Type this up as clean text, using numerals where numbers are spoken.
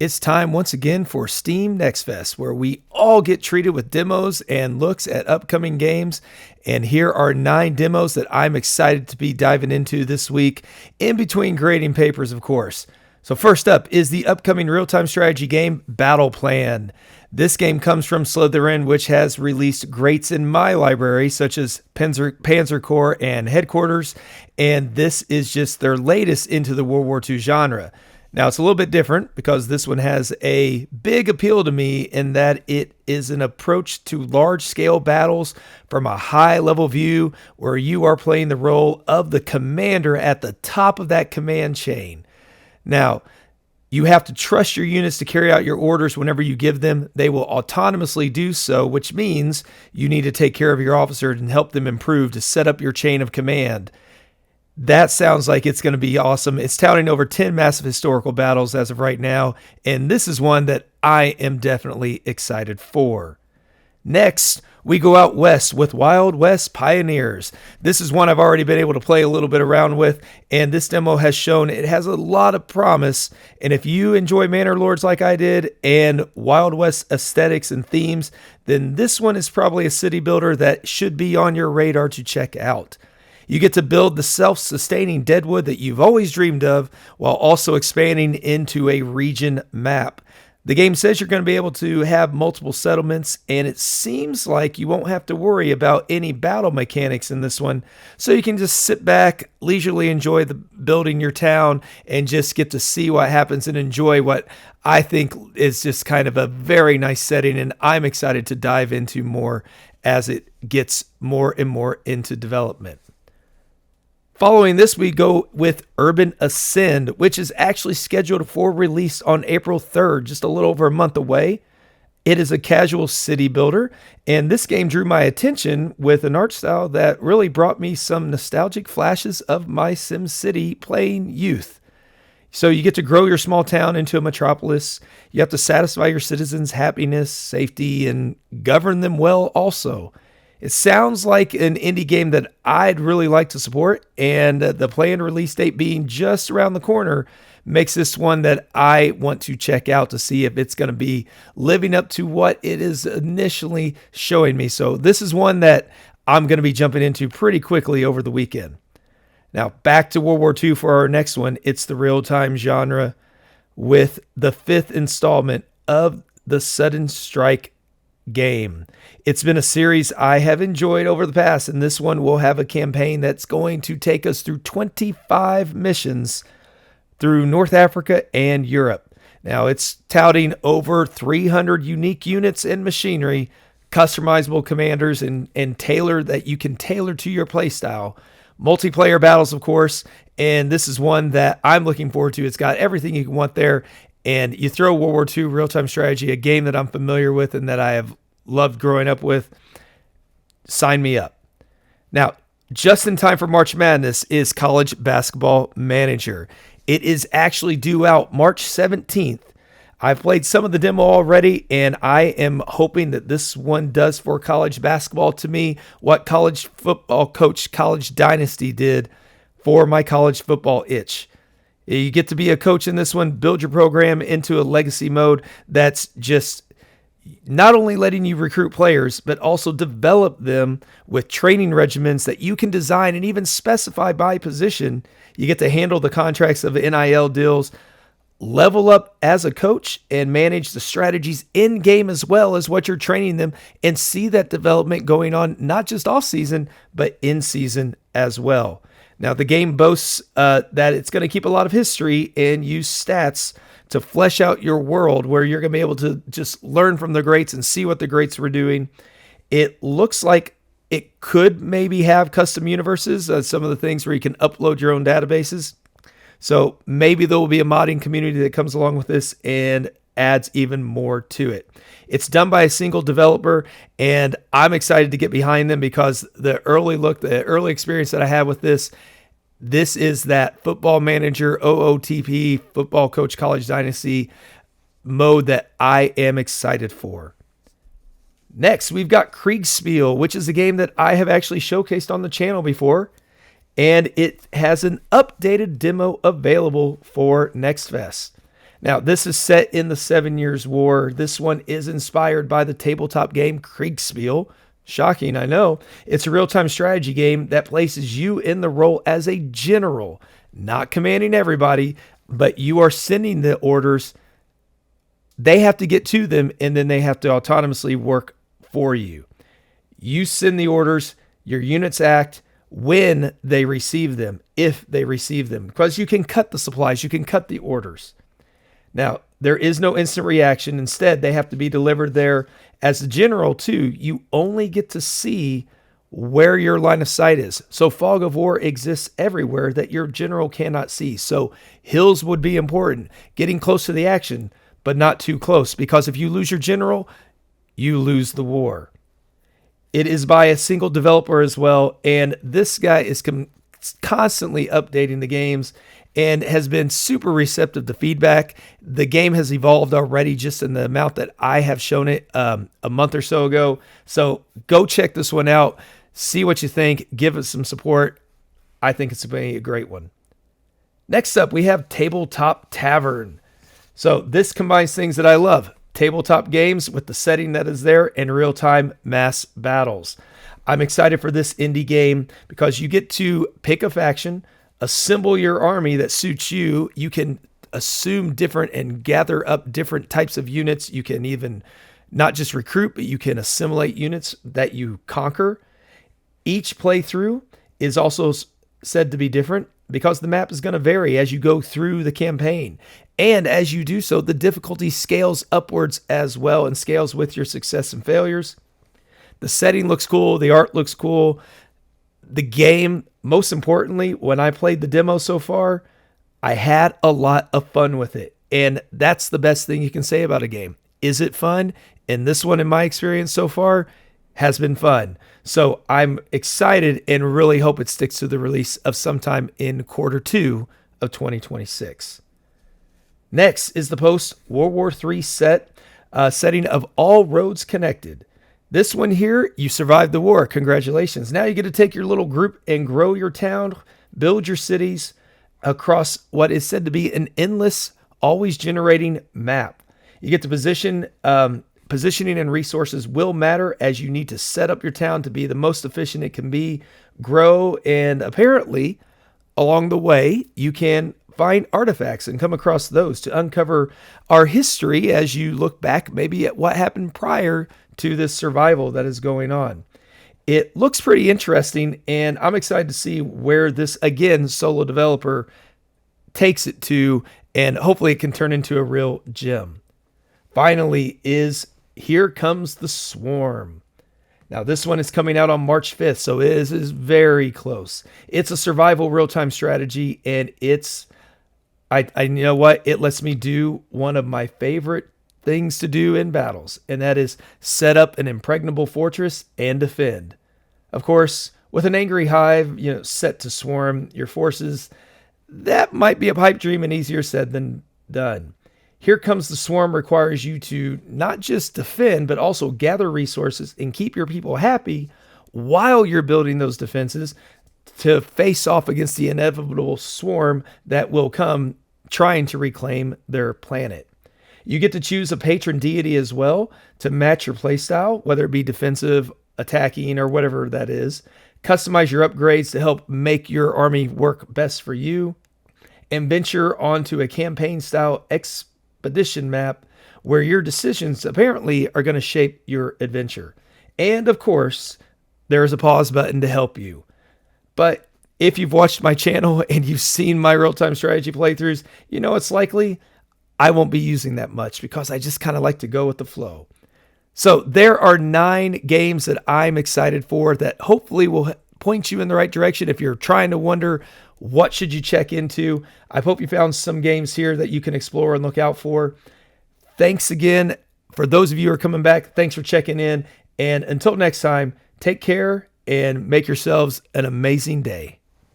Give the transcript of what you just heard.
It's time once again for Steam Next Fest, where we all get treated with demos and looks at upcoming games. And here are 9 demos that I'm excited to be diving into this week, in between grading papers, of course. So first up is the upcoming real-time strategy game, Battleplan. This game comes from Slytherin, which has released greats in my library, such as Panzer Corps and Headquarters, and this is just their latest into the World War II genre. Now, it's a little bit different because this one has a big appeal to me in that it is an approach to large-scale battles from a high-level view where you are playing the role of the commander at the top of that command chain. Now, you have to trust your units to carry out your orders whenever you give them. They will autonomously do so, which means you need to take care of your officers and help them improve to set up your chain of command. That sounds like it's going to be awesome. It's touting over 10 massive historical battles as of right now, and this is one that I am definitely excited for. Next, we go out west with Wild West Pioneers. This is one I've already been able to play a little bit around with, and this demo has shown it has a lot of promise. And if you enjoy Manor Lords like I did and Wild West aesthetics and themes, then this one is probably a city builder that should be on your radar to check out. You get to build the self-sustaining Deadwood that you've always dreamed of while also expanding into a region map. The game says you're going to be able to have multiple settlements, and it seems like you won't have to worry about any battle mechanics in this one. So you can just sit back, leisurely enjoy the building your town, and just get to see what happens and enjoy what I think is just kind of a very nice setting, and I'm excited to dive into more as it gets more and more into development. Following this, we go with Urban Ascend, which is actually scheduled for release on April 3rd, just a little over a month away. It is a casual city builder, and this game drew my attention with an art style that really brought me some nostalgic flashes of my SimCity playing youth. So you get to grow your small town into a metropolis. You have to satisfy your citizens' happiness, safety, and govern them well also. It sounds like an indie game that I'd really like to support, and the planned release date being just around the corner makes this one that I want to check out to see if it's going to be living up to what it is initially showing me. So this is one that I'm going to be jumping into pretty quickly over the weekend. Now, back to World War II for our next one. It's the real-time genre with the 5th installment of the Sudden Strike game. It's been a series I have enjoyed over the past, and this one will have a campaign that's going to take us through 25 missions through North Africa and Europe. Now, it's touting over 300 unique units and machinery, customizable commanders, and tailor that you can tailor to your playstyle. Multiplayer battles, of course, and this is one that I'm looking forward to. It's got everything you can want there. And you throw World War II real-time strategy, a game that I'm familiar with and that I have loved growing up with, sign me up. Now, just in time for March Madness is College Basketball Manager. It is actually due out March 17th. I've played some of the demo already, and I am hoping that this one does for college basketball to me what college football coach College Dynasty did for my college football itch. You get to be a coach in this one, build your program into a legacy mode that's just not only letting you recruit players, but also develop them with training regimens that you can design and even specify by position. You get to handle the contracts of NIL deals, level up as a coach, and manage the strategies in game as well as what you're training them, and see that development going on not just off season, but in season as well. Now, the game boasts that it's going to keep a lot of history and use stats to flesh out your world where you're going to be able to just learn from the greats and see what the greats were doing. It looks like it could maybe have custom universes, some of the things where you can upload your own databases. So maybe there will be a modding community that comes along with this and adds even more to it. It's done by a single developer, and I'm excited to get behind them because the early experience that I had with this is that Football Manager, OOTP, Football Coach College Dynasty mode that I am excited for. Next, we've got Kriegsspiel, which is a game that I have actually showcased on the channel before, and it has an updated demo available for Next Fest. Now, this is set in the 7 Years' War. This one is inspired by the tabletop game Kriegsspiel. Shocking, I know. It's a real-time strategy game that places you in the role as a general, not commanding everybody, but you are sending the orders. They have to get to them, and then they have to autonomously work for you. You send the orders, your units act when they receive them, if they receive them, because you can cut the supplies, you can cut the orders. Now, there is no instant reaction. Instead, they have to be delivered there. As a general, too, you only get to see where your line of sight is. So fog of war exists everywhere that your general cannot see. So hills would be important, getting close to the action, but not too close, because if you lose your general, you lose the war. It is by a single developer as well, and this guy is constantly updating the games and has been super receptive to feedback. The game has evolved already just in the amount that I have shown it a month or so ago. So go check this one out, see what you think, give it some support. I think it's going to be a great one. Next up, we have Tabletop Tavern. So this combines things that I love. Tabletop games with the setting that is there and real-time mass battles. I'm excited for this indie game because you get to pick a faction, assemble your army that suits you. You can assume different and gather up different types of units. You can even not just recruit, but you can assimilate units that you conquer. Each playthrough is also said to be different because the map is going to vary as you go through the campaign. And as you do so, the difficulty scales upwards as well and scales with your success and failures. The setting looks cool. The art looks cool. The game, most importantly, when I played the demo so far, I had a lot of fun with it. And that's the best thing you can say about a game. Is it fun? And this one, in my experience so far, has been fun. So I'm excited and really hope it sticks to the release of sometime in Q2 of 2026. Next is the post-World War III setting of All Roads Connected. This one here, you survived the war. Congratulations. Now you get to take your little group and grow your town, build your cities across what is said to be an endless, always generating map. You get to positioning and resources will matter as you need to set up your town to be the most efficient it can be, grow, and apparently along the way you can find artifacts and come across those to uncover our history as you look back maybe at what happened prior to this survival that is going on. It looks pretty interesting, and I'm excited to see where this, again, solo developer takes it to, and hopefully it can turn into a real gem. Finally is Here Comes the Swarm. Now, this one is coming out on March 5th, so it is very close. It's a survival real-time strategy, and I you know what? It lets me do one of my favorite things to do in battles, and that is set up an impregnable fortress and defend. Of course, with an angry hive, set to swarm your forces, that might be a pipe dream and easier said than done. Here Comes the Swarm requires you to not just defend, but also gather resources and keep your people happy while you're building those defenses to face off against the inevitable swarm that will come trying to reclaim their planet. You get to choose a patron deity as well to match your playstyle, whether it be defensive, attacking, or whatever that is. Customize your upgrades to help make your army work best for you, and venture onto a campaign-style expedition map where your decisions apparently are going to shape your adventure. And of course, there is a pause button to help you. But if you've watched my channel and you've seen my real-time strategy playthroughs, it's likely I won't be using that much because I just kind of like to go with the flow. So there are 9 games that I'm excited for that hopefully will point you in the right direction if you're trying to wonder what should you check into. I hope you found some games here that you can explore and look out for. Thanks again. For those of you who are coming back, thanks for checking in. And until next time, take care and make yourselves an amazing day.